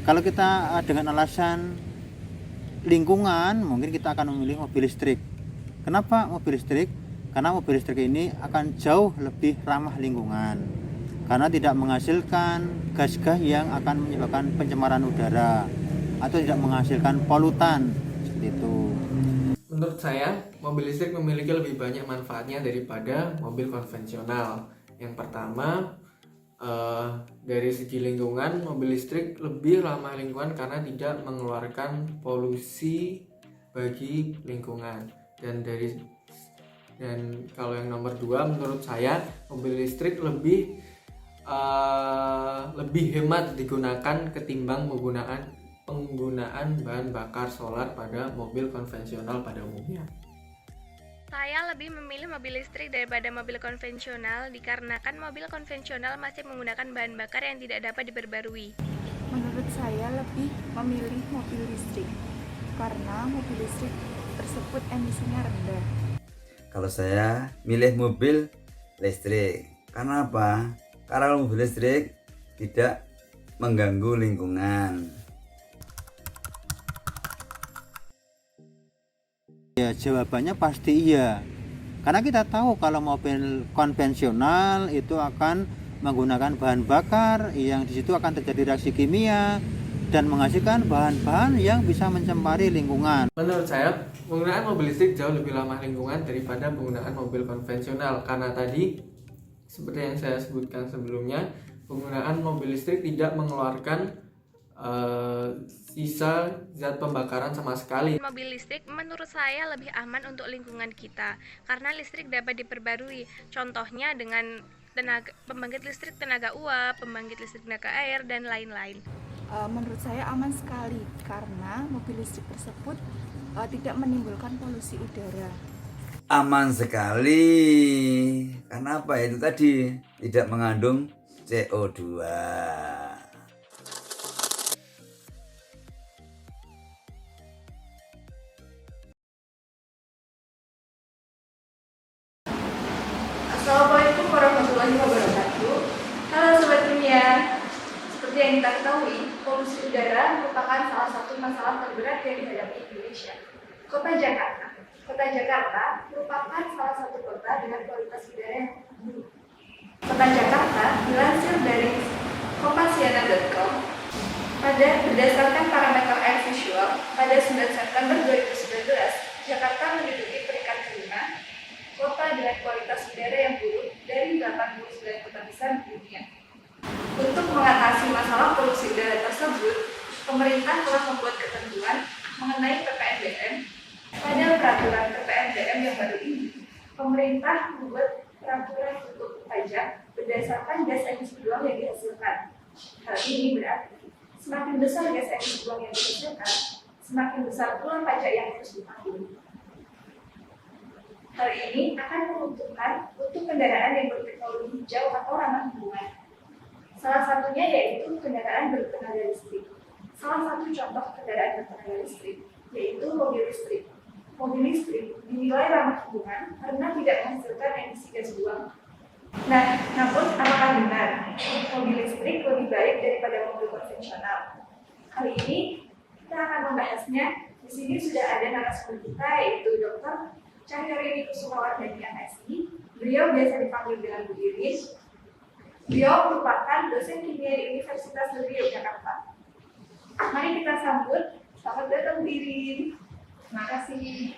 Kalau kita dengan alasan lingkungan, mungkin kita akan memilih mobil listrik. Kenapa mobil listrik? Karena mobil listrik ini akan jauh lebih ramah lingkungan, karena tidak menghasilkan gas-gas yang akan menyebabkan pencemaran udara atau tidak menghasilkan polutan seperti itu. Menurut saya, mobil listrik memiliki lebih banyak manfaatnya daripada mobil konvensional. Yang pertama, dari segi lingkungan, mobil listrik lebih ramah lingkungan karena tidak mengeluarkan polusi bagi lingkungan. Dan kalau yang nomor 2, menurut saya mobil listrik lebih hemat digunakan ketimbang penggunaan bahan bakar solar pada mobil konvensional pada umumnya. Saya lebih memilih mobil listrik daripada mobil konvensional dikarenakan mobil konvensional masih menggunakan bahan bakar yang tidak dapat diperbarui. Menurut saya lebih memilih mobil listrik karena mobil listrik tersebut emisinya rendah. Kalau saya milih mobil listrik. Karena apa? Karena mobil listrik tidak mengganggu lingkungan. Ya, jawabannya pasti iya. Karena kita tahu kalau mobil konvensional itu akan menggunakan bahan bakar yang di situ akan terjadi reaksi kimia dan menghasilkan bahan-bahan yang bisa mencemari lingkungan. Menurut saya, penggunaan mobil listrik jauh lebih ramah lingkungan daripada penggunaan mobil konvensional. Karena tadi, seperti yang saya sebutkan sebelumnya, penggunaan mobil listrik tidak mengeluarkan sisa zat pembakaran sama sekali. Mobil listrik menurut saya lebih aman untuk lingkungan kita karena listrik dapat diperbarui. Contohnya dengan pembangkit listrik tenaga uap, pembangkit listrik tenaga air, dan lain-lain. Menurut saya aman sekali karena mobil listrik tersebut tidak menimbulkan polusi udara. Aman sekali. Karena apa? Itu tadi tidak mengandung CO2. Assalamualaikum warahmatullahi wabarakatuh. Halo Sobat Kimia. Seperti yang kita ketahui, polusi udara merupakan salah satu masalah terberat yang dihadapi Indonesia. Kota Jakarta merupakan salah satu kota dengan kualitas udara yang buruk. Kota Jakarta dilansir dari kompasiana.com berdasarkan parameter air visual pada 9 September 2019, Jakarta menduduki peringkat kelima kota dengan kualitas udara yang buruk dari 89 kota besar di dunia. Untuk mengatasi masalah polusi udara tersebut, pemerintah telah membuat ketentuan mengenai PPNBM. Pada peraturan PPNBM yang baru ini, pemerintah membuat peraturan untuk pajak berdasarkan gas emisi buang yang dihasilkan. Hal ini berarti semakin besar gas emisi buang yang dihasilkan, semakin besar pula pajak yang harus ditanggung. Hal ini akan menguntungkan untuk kendaraan yang berteknologi hijau atau ramah lingkungan. Salah satunya yaitu kendaraan bertenaga listrik. Salah satu contoh kendaraan bertenaga listrik yaitu mobil listrik. Mobil listrik dinilai ramah lingkungan karena tidak menghasilkan emisi gas buang. Nah, namun apakah benar mobil listrik lebih baik daripada mobil konvensional? Kali ini kita akan membahasnya. Di sini sudah ada narasumber kita yaitu Dr. Cahyarini Kusumawardhani MSI. Beliau biasa dipanggil dengan Bu Irin. Beliau merupakan dosen kimia di Universitas Negeri Yogyakarta. Mari kita sambut. Selamat datang Bu Irin. Terima kasih.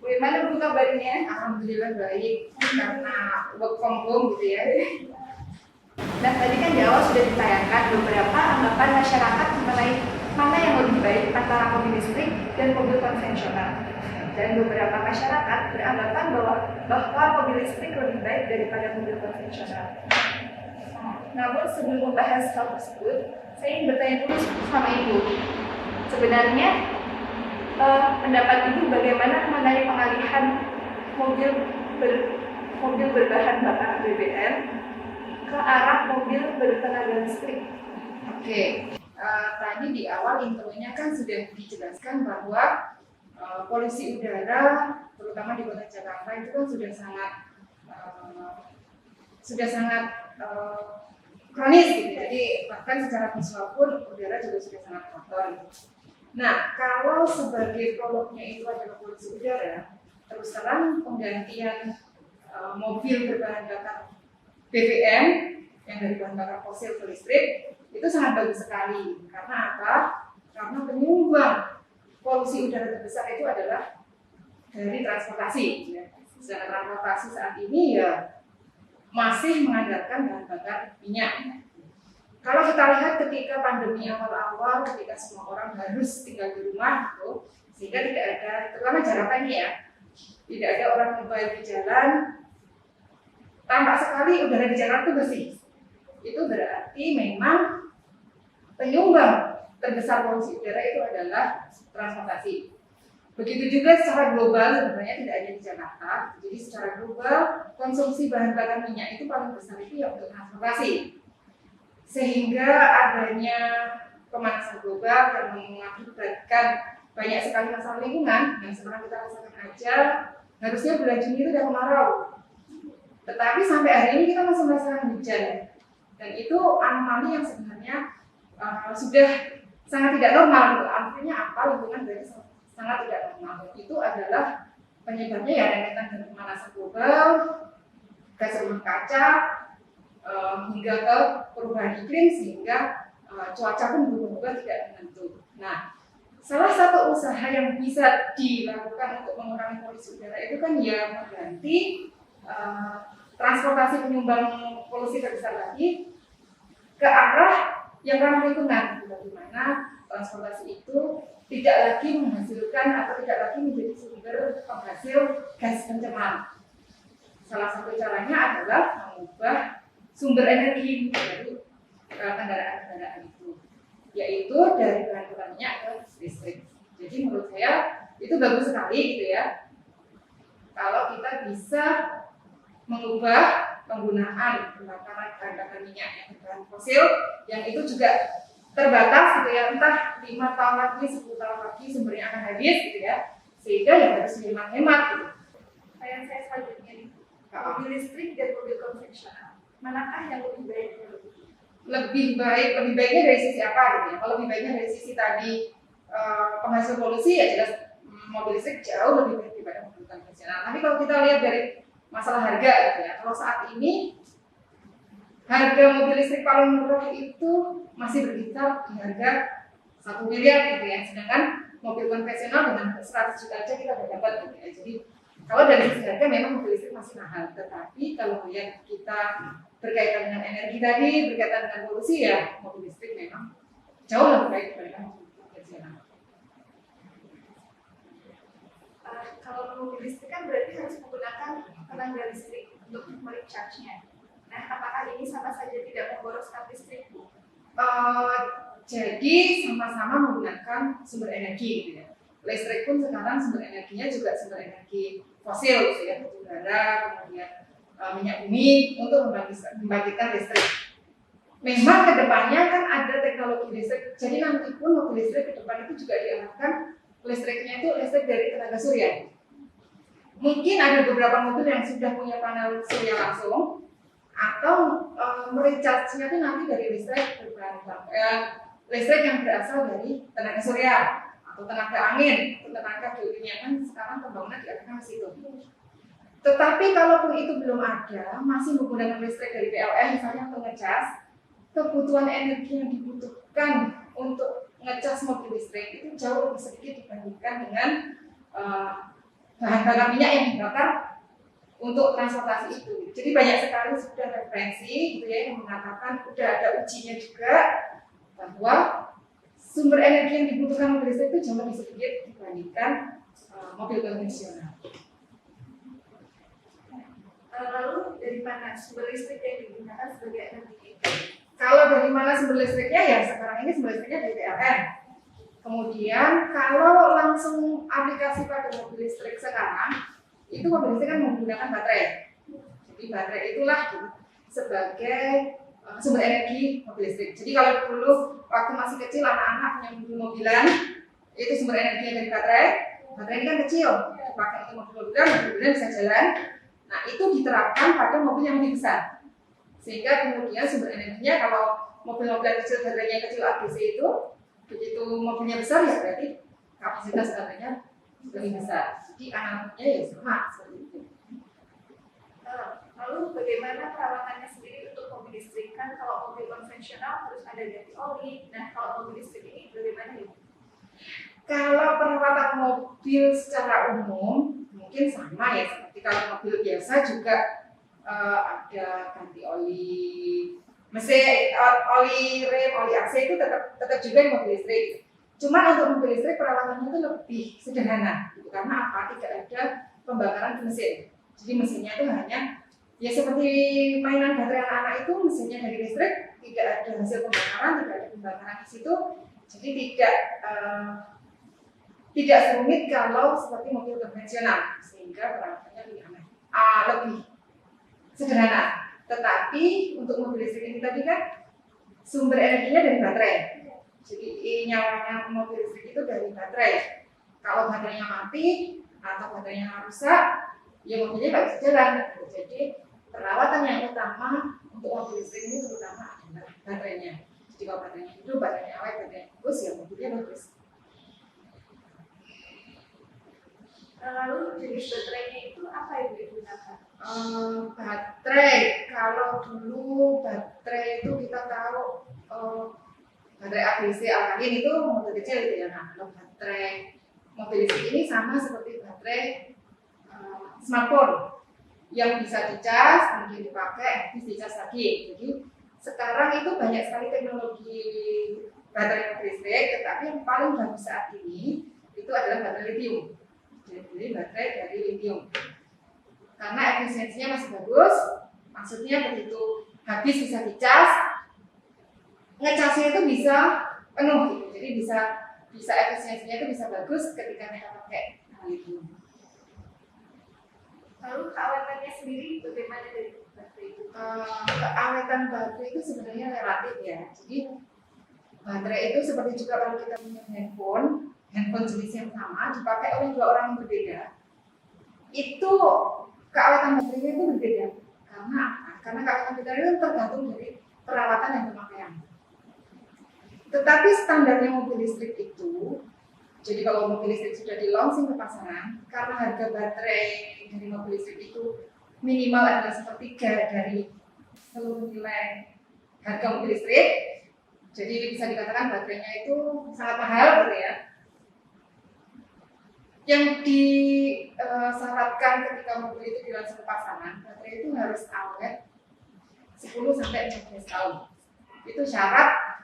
Bagaimana Bu kabarnya? Alhamdulillah baik, karena work from home gitu ya. Nah, tadi kan di awal sudah ditayangkan beberapa anggapan masyarakat mengenai mana yang lebih baik antara mobil listrik dan mobil konvensional. Dan beberapa masyarakat beranggapan bahwa mobil listrik lebih baik daripada mobil konvensional. Namun sebelum membahas hal tersebut, saya ingin bertanya dulu sama Ibu. Sebenarnya pendapat Ibu bagaimana mengenai pengalihan mobil berbahan bakar BBM ke arah mobil bertenaga listrik? Oke, tadi di awal intronya kan sudah dijelaskan bahwa polusi udara, terutama di kota Jakarta itu kan sudah sangat kronis gitu. Jadi bahkan secara visual pun udara juga sudah sangat kotor. Nah, kalau sebagai produknya itu adalah polusi udara, terus terang penggantian mobil berbahan bakar BBM yang dari bahan bakar fosil ke listrik itu sangat bagus sekali. Karena apa? Karena penyumbang polusi udara terbesar itu adalah dari transportasi. Sedangkan transportasi saat ini ya masih mengandalkan bahan bakar minyak. Kalau kita lihat ketika pandemi awal-awal, ketika semua orang harus tinggal di rumah, gitu, sehingga tidak ada, terutama jaraknya ya, tidak ada orang mobile di jalan, tampak sekali udara di Jakarta itu bersih. Itu berarti memang penyumbang terbesar polusi udara itu adalah transportasi. Begitu juga secara global sebenarnya tidak hanya di Jakarta. Jadi secara global konsumsi bahan bakar minyak itu paling besar itu ya untuk transportasi. Sehingga adanya pemanasan global yang mengakibatkan banyak sekali masalah lingkungan yang sekarang kita rasakan aja. Harusnya bulan Juni itu udah kemarau. Tetapi sampai hari ini kita masih merasakan hujan. Dan itu anomali yang sebenarnya sudah sangat tidak normal. Artinya apa? Lingkungan berarti sangat tidak normal. Itu adalah penyebabnya ya rentetan dari pemanasan global, gas rumah kaca, hingga ke perubahan iklim sehingga cuaca pun berubah-ubah tidak menentu. Nah, salah satu usaha yang bisa dilakukan untuk mengurangi polusi udara itu kan ya mengganti transportasi penyumbang polusi terbesar lagi ke arah yang ramah lingkungan, bagaimana transportasi itu tidak lagi menghasilkan atau tidak lagi menjadi sumber penghasil gas pencemar. Salah satu caranya adalah mengubah sumber energi dari kendaraan-kendaraan itu, yaitu dari bahan bakar minyak ke listrik. Jadi menurut saya itu bagus sekali gitu ya, kalau kita bisa mengubah penggunaan pembakaran bahan bakar minyak yang berbahan fosil yang itu juga terbatas gitu ya, entah 5 tahun lagi, 10 tahun lagi sumbernya akan habis gitu ya, sehingga ya harus hemat-hemat gitu. Yang saya selanjutnya nih, mobil listrik dan mobil konvensional, manakah yang lebih baik? Lebih baiknya dari sisi apa gitu ya? Kalau lebih baiknya dari sisi tadi penghasil polusi ya jelas mobil listrik jauh lebih baik daripada mobil konvensional. Tapi kalau kita lihat dari masalah harga gitu ya, kalau saat ini harga mobil listrik paling murah itu masih berkisar di harga 1 miliar gitu ya, sedangkan mobil konvensional dengan 100 juta aja kita udah dapat gitu ya. Jadi kalau dari sisi harga memang mobil listrik masih mahal, tetapi kalau yang kita berkaitan dengan energi tadi, berkaitan dengan polusi ya mobil listrik memang jauh lebih baik daripada mobil konvensional. Kalau mobil listrik kan berarti harus menggunakan tenaga listrik untuk merecharge-nya. Nah, apakah ini sama saja tidak memboroskan listrik, Bu? Jadi sama-sama menggunakan sumber energi gitu ya. Listrik pun sekarang sumber energinya juga sumber energi fosil gitu ya, bara, kemudian minyak bumi untuk membangkitkan listrik. Memang kedepannya kan ada teknologi listrik, jadi nanti pun mobil listrik ke depan itu juga diarahkan listriknya itu listrik dari tenaga surya. Mungkin ada beberapa mobil yang sudah punya panel surya langsung, atau merecharge-nya itu nanti dari listrik listrik yang berasal dari tenaga surya atau tenaga angin atau tenaga geotermal, kan sekarang pembangunan diarahkan ke situ. Tetapi kalaupun itu belum ada, masih menggunakan listrik dari PLN misalnya untuk ngecas, kebutuhan energi yang dibutuhkan untuk ngecas mobil listrik itu jauh lebih sedikit dibandingkan dengan bahan bakar minyak yang dibakar untuk transportasi itu. Jadi banyak sekali sudah referensi gitu ya, yang mengatakan sudah ada ujinya juga bahwa sumber energi yang dibutuhkan mobil listrik itu jauh lebih sedikit dibandingkan mobil konvensional. Lalu dari mana sumber listrik yang digunakan sebagai energi? Kalau dari mana sumber listriknya ya sekarang ini sumber listriknya dari PLN. Kemudian kalau langsung aplikasi pada mobil listrik sekarang, itu mobil listrik kan menggunakan baterai. Jadi baterai itulah sebagai sumber energi mobil listrik. Jadi kalau dulu waktu masih kecil anak-anak punya mobil-mobilan, itu sumber energinya dari baterai. Baterai ini kan kecil, dipakai untuk mobil-mobilan bisa jalan. Nah itu diterapkan pada mobil yang lebih besar. Sehingga kemudian sumber energinya, kalau mobil-mobil kecil baterainya kecil ABC itu, begitu mobilnya besar ya berarti kapasitas baterainya lebih besar. Jadi analoginya ya sama seperti itu. Lalu bagaimana perawatannya sendiri untuk mobil listrik? Kan kalau mobil konvensional harus ada ganti oli. Nah, kalau mobil listrik ini bagaimana ya? Kalau perawatan mobil secara umum mungkin sama ya, seperti kalau mobil biasa juga ada ganti oli mesin, oli rem, oli AC itu tetap juga di mobil listrik. Cuma untuk mobil listrik perawatannya itu lebih sederhana, gitu. Karena apa? Tidak ada pembakaran di mesin. Jadi mesinnya itu hanya ya seperti mainan baterai anak-anak itu, mesinnya dari listrik, tidak ada hasil pembakaran, tidak ada pembakaran di situ. Jadi tidak serumit kalau seperti mobil konvensional, sehingga perawatannya lebih sederhana. Tetapi untuk mobil listrik ini tadi kan sumber energinya dari baterai. Jadi nyawanya mobil listrik itu dari baterai. Kalau baterainya mati atau baterainya rusak, ya mobilnya nggak bisa jalan. Jadi perawatan yang utama untuk mobil listrik ini terutama adalah baterainya. Jadi kalau baterainya hidup, baterainya awet, baterainya bagus, ya mobilnya bagus. Lalu jenis baterainya itu apa yang digunakan? Baterai, kalau dulu baterai itu kita tahu baterai ABC alkalin itu mobil kecil gitu ya. Nah, kalau baterai mobil listrik ini sama seperti baterai smartphone yang bisa dicas, kemudian dipakai, habis dicas lagi. Jadi sekarang itu banyak sekali teknologi baterai mobil listrik, tetapi yang paling bagus saat ini itu adalah baterai lithium. Jadi baterai dari lithium. Karena efisiensinya masih bagus, maksudnya begitu habis bisa dicas, ngecasnya itu bisa penuh gitu. Jadi bisa efisiensinya itu bisa bagus ketika kita pakai lithium. Lalu keawetannya sendiri bagaimana dari baterai itu? Keawetan baterai itu sebenarnya relatif ya. Jadi baterai itu seperti juga kalau kita punya handphone jenis yang sama dipakai oleh dua orang yang berbeda, itu keawetan baterainya itu berbeda. Karena apa? Karena keawetan baterai itu tergantung dari perawatan dan pemakaian. Tetapi standarnya mobil listrik itu, jadi kalau mobil listrik sudah di launching ke pasaran, karena harga baterai dari mobil listrik itu minimal adalah sepertiga dari seluruh nilai harga mobil listrik, jadi bisa dikatakan baterainya itu sangat mahal gitu ya. Yang disyaratkan ketika mobil itu dilaunching ke pasaran, baterai itu harus awet 10-15 tahun. Itu syarat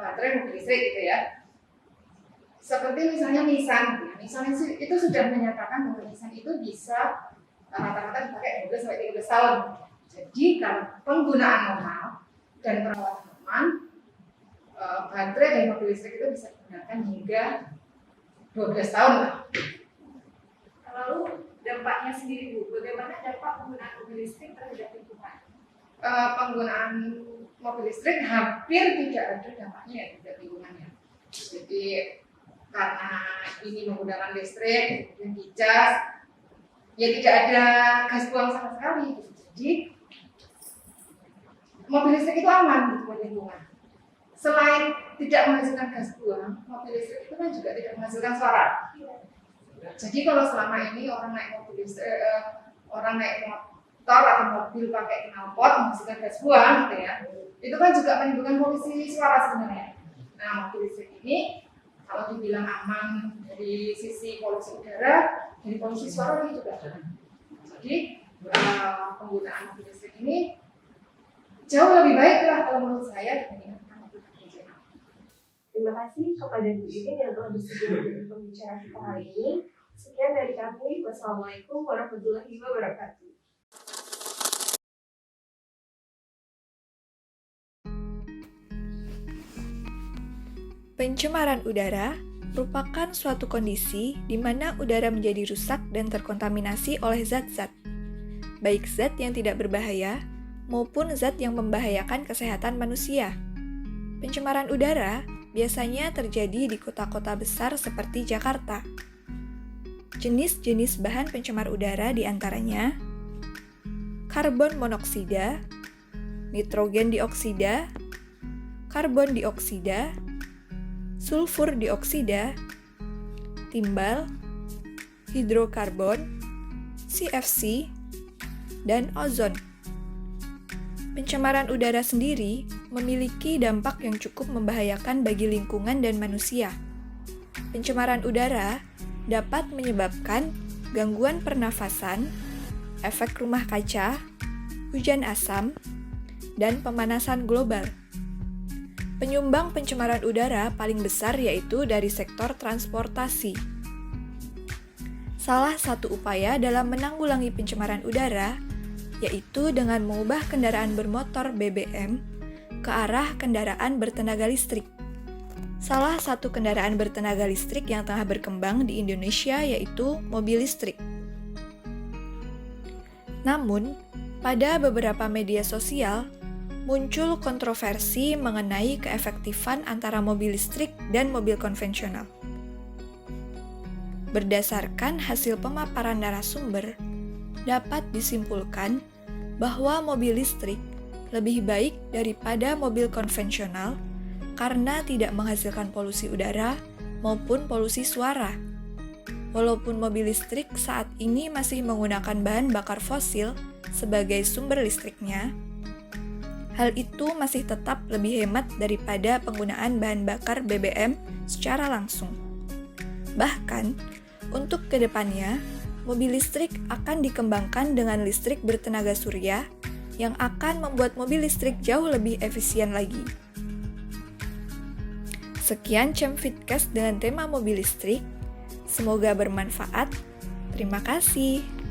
baterai mobil listrik gitu ya. Seperti misalnya Nissan, Nissan itu sudah menyatakan bahwa Nissan itu bisa rata-rata dipakai 12-13 tahun. Jadi kalau penggunaan normal dan perawatan aman, baterai dari mobil listrik itu bisa digunakan hingga 12 tahun lah. Lalu dampaknya sendiri Bu, bagaimana dampak penggunaan mobil listrik terhadap lingkungan? Penggunaan mobil listrik hampir tidak ada dampaknya terhadap lingkungannya. Jadi karena ini menggunakan listrik dan dicas, ya tidak ada gas buang sama sekali. Jadi mobil listrik itu aman buat lingkungan. Selain tidak menghasilkan gas buang, mobil listrik itu kan juga tidak menghasilkan suara. Jadi kalau selama ini orang naik motor atau mobil pakai knalpot menghasilkan gas buang gitu ya, itu kan juga menimbulkan polusi suara sebenarnya. Nah, mobil listrik ini kalau dibilang aman dari sisi polusi udara, dari polusi suara ini juga aman. Jadi penggunaan mobil listrik ini jauh lebih baik lah kalau menurut saya dibandingkan mobil konvensional. Terima kasih kepada Bu Irin yang telah bersedia menjadi pembicara kita hari ini. Sekian dari kami. Wassalamualaikum warahmatullahi wabarakatuh. Pencemaran udara merupakan suatu kondisi di mana udara menjadi rusak dan terkontaminasi oleh zat-zat, baik zat yang tidak berbahaya maupun zat yang membahayakan kesehatan manusia. Pencemaran udara biasanya terjadi di kota-kota besar seperti Jakarta. Jenis-jenis bahan pencemar udara diantaranya karbon monoksida, nitrogen dioksida, karbon dioksida, sulfur dioksida, timbal, hidrokarbon, CFC, dan ozon. Pencemaran udara sendiri memiliki dampak yang cukup membahayakan bagi lingkungan dan manusia. Pencemaran udara dapat menyebabkan gangguan pernafasan, efek rumah kaca, hujan asam, dan pemanasan global. Penyumbang pencemaran udara paling besar yaitu dari sektor transportasi. Salah satu upaya dalam menanggulangi pencemaran udara yaitu dengan mengubah kendaraan bermotor BBM ke arah kendaraan bertenaga listrik. Salah satu kendaraan bertenaga listrik yang tengah berkembang di Indonesia yaitu mobil listrik. Namun, pada beberapa media sosial, muncul kontroversi mengenai keefektifan antara mobil listrik dan mobil konvensional. Berdasarkan hasil pemaparan narasumber, dapat disimpulkan bahwa mobil listrik lebih baik daripada mobil konvensional karena tidak menghasilkan polusi udara maupun polusi suara. Walaupun mobil listrik saat ini masih menggunakan bahan bakar fosil sebagai sumber listriknya, hal itu masih tetap lebih hemat daripada penggunaan bahan bakar BBM secara langsung. Bahkan, untuk kedepannya, mobil listrik akan dikembangkan dengan listrik bertenaga surya yang akan membuat mobil listrik jauh lebih efisien lagi. Sekian Cemfitcast dengan tema mobil listrik. Semoga bermanfaat. Terima kasih.